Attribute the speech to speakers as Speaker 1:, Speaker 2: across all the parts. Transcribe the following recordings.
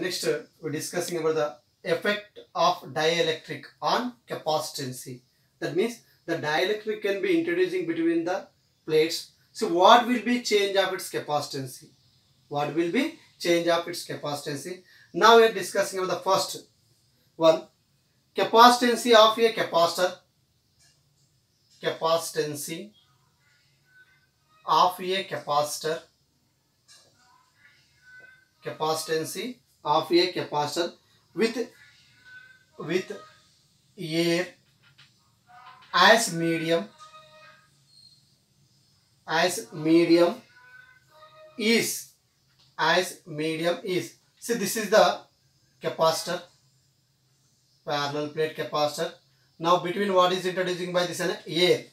Speaker 1: next we're discussing about the effect of dielectric on capacitance. That means the dielectric can be introducing between the plates. So what will be change of its capacitance? What will be change of its capacitance? Now we are discussing about the first one, capacitance of a capacitor. Capacitance of a capacitor. Capacitance of a capacitor with air as medium is see, this is the capacitor, parallel plate capacitor. Now between what is introducing by this and air,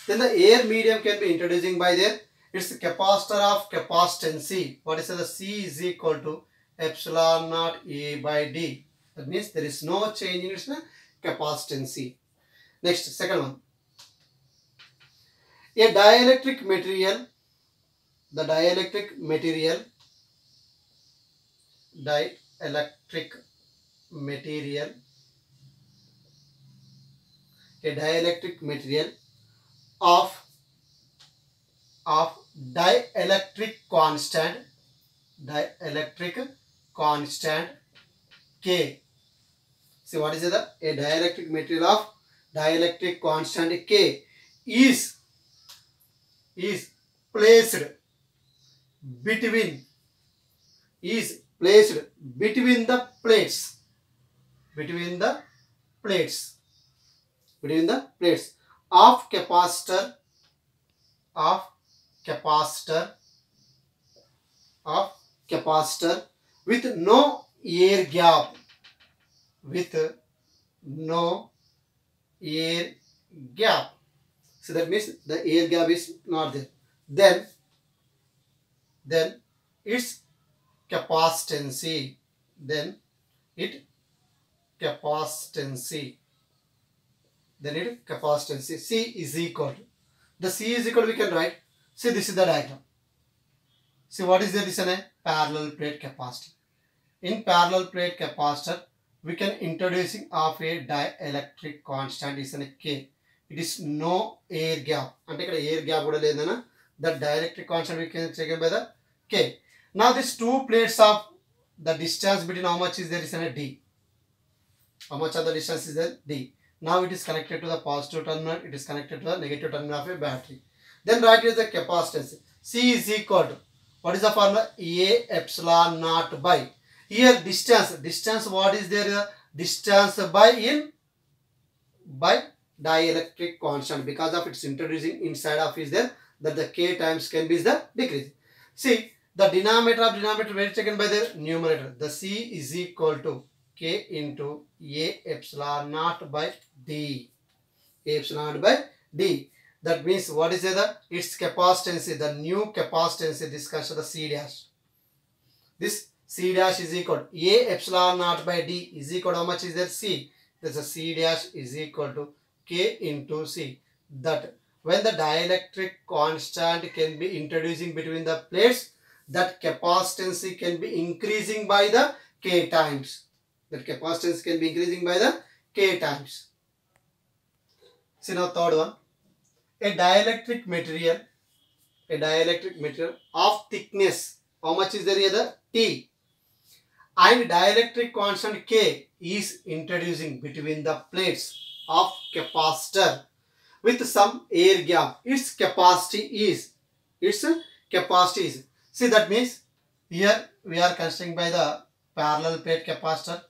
Speaker 1: then the air medium can be introducing by there. It's the capacitor of capacitance. What is the C is equal to epsilon naught A by D. That means there is no change in its capacitance. Next, second one. A dielectric material, the dielectric material of dielectric constant K. See, what is it? A dielectric material of dielectric constant K is placed between the plates of capacitor with no air gap, so that means the air gap is not there. Then its capacitance. C is equal to, the C is equal to, we can write, see, this is the diagram. See, what is there? This is a parallel plate capacitor. In parallel plate capacitor, we can introducing of a dielectric constant is a K. It is no air gap. And air gap, the dielectric constant we can check by the K. Now these two plates of the distance between how much is there is a D. How much of the distance is there? D. Now it is connected to the positive terminal. It is connected to the negative terminal of a battery. Then write is the capacitance. C is equal to, what is the formula? A epsilon naught by. Here distance what is there? Distance by dielectric constant, because of its introducing inside of is there, that the K times can be the decrease. See, the denominator where taken by the numerator. The C is equal to K into A epsilon naught by D. A epsilon naught by D. That means what is the its capacitance, the new capacitance, this consider the C dash. This C dash is equal to A epsilon naught by D is equal to how much is there? C. There's a C dash is equal to K into C. That when the dielectric constant can be introducing between the plates, that capacitance can be increasing by the K times. That capacitance can be increasing by the K times. See, now third one. A dielectric material of thickness, how much is there here? T. And dielectric constant K is introducing between the plates of capacitor with some air gap. Its capacity is. See, that means here we are considering by the parallel plate capacitor.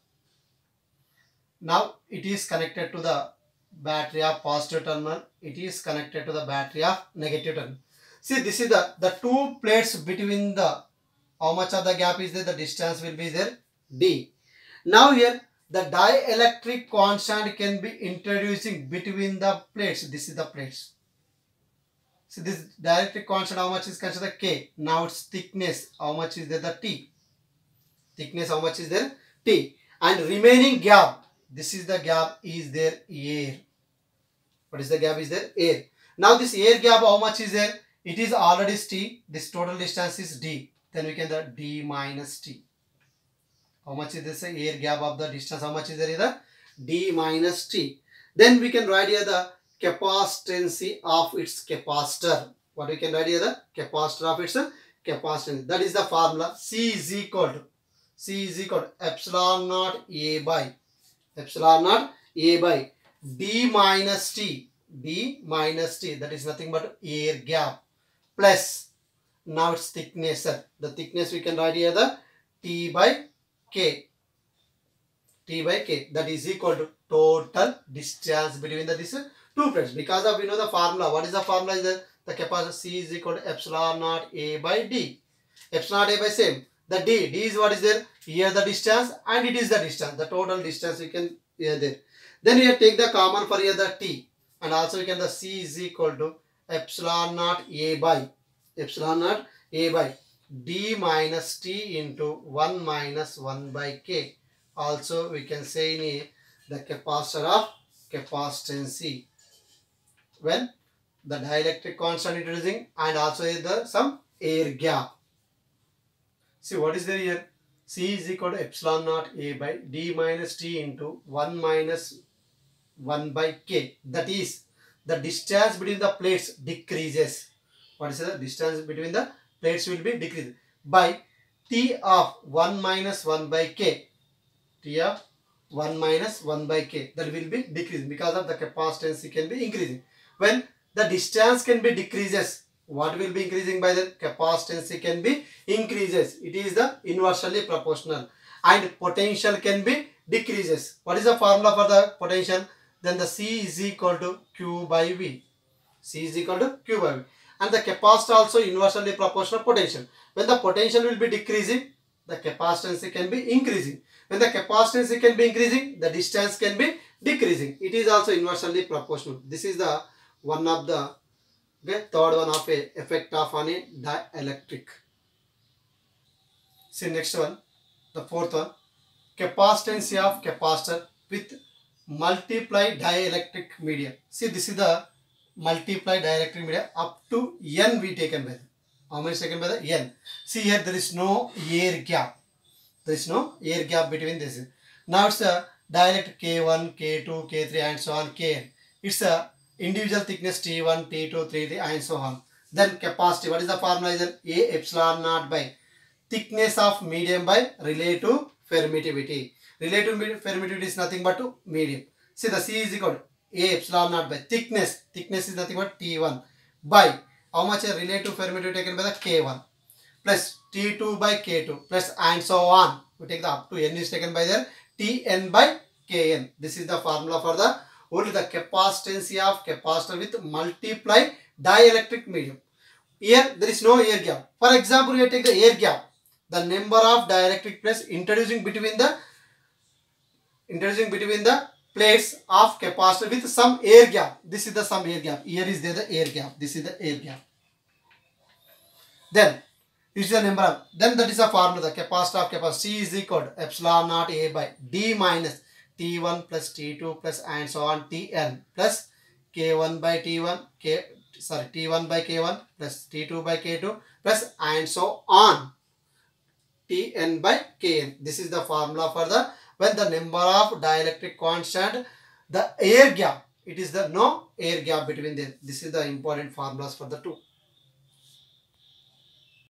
Speaker 1: Now it is connected to the battery of positive terminal. It is connected to the battery of negative terminal. See, this is the two plates between the, how much of the gap is there? The distance will be there, D. Now here the dielectric constant can be introducing between the plates. This is the plates. See, this dielectric constant, how much is considered? K. Now its thickness, how much is there? The T. Thickness, how much is there? T. And remaining gap, this is the gap is there, air. What is the gap is there? Air. Now this air gap, how much is there? It is already T. This total distance is D. Then we can do D minus T. How much is this air gap of the distance? How much is there? The d minus t. Then we can write here the capacitance of its capacitor. What we can write here? The capacitor of its capacitance. That is the formula. C is equal to epsilon naught A by d minus t. That is nothing but air gap plus now its thickness. The thickness we can write here the T by K. That is equal to total distance between these two plates. Because of we know the formula. What is the formula? Is the capacity C is equal to epsilon naught A by D. Epsilon naught A by same. The D is what is there? Here the distance and it is the distance. The total distance we can here there. Then we take the common for here the T. And also we can the C is equal to epsilon naught A by d minus t into 1 minus 1 by k. Also we can say in the capacitor of capacitance when the dielectric constant introducing and also the some air gap. See what is there here? C is equal to epsilon naught A by d minus t into 1 minus 1 by k. That is the distance between the plates decreases. What is the distance between the plates will be decreased by t of 1 minus 1 by k. T of 1 minus 1 by k. That will be decreasing because of the capacitance can be increasing. When the distance can be decreases, what will be increasing by the capacitance can be increases. It is the inversely proportional. And potential can be decreases. What is the formula for the potential? Then the C is equal to Q by V. C is equal to Q by V. And the capacitor also inversely proportional potential. When the potential will be decreasing, the capacitance can be increasing. When the capacitance can be increasing, the distance can be decreasing. It is also inversely proportional. This is the one of the third one of a effect of on a dielectric. See next one, the fourth one, capacitance of capacitor with multiply dielectric medium. See this is the multiply dielectric medium up to n we taken by. How many taken by the n? See here there is no air gap. There is no air gap between this. Now it's a dielectric K1, K2, K3 and so on Kn. It's a individual thickness T1, T2, T3 and so on. Then capacity. What is the formula? Is A epsilon naught by thickness of medium by relative permittivity. Relative permittivity is nothing but to medium. See the C is equal to A epsilon naught by thickness. Thickness is nothing but T1 by how much a relative permittivity taken by the K1 plus T2 by K2 plus and so on. We take the up to n is taken by there Tn by Kn. This is the formula for the only the capacitance of capacitor with multiply dielectric medium. Here there is no air gap. For example, we take the air gap. The number of dielectric plates introducing between the plates of capacitor with some air gap. This is the some air gap. Here is there the air gap. This is the air gap. Then this is the number of. Then that is the formula. The capacitor of capacitor C is equal to epsilon naught A by d minus T1 plus T2 plus and so on Tn plus K1 by T1 T1 by K1 plus T2 by K2 plus and so on Tn by Kn. This is the formula for the when the number of dielectric constant, the air gap. It is the no air gap between them. This is the important formulas for the two.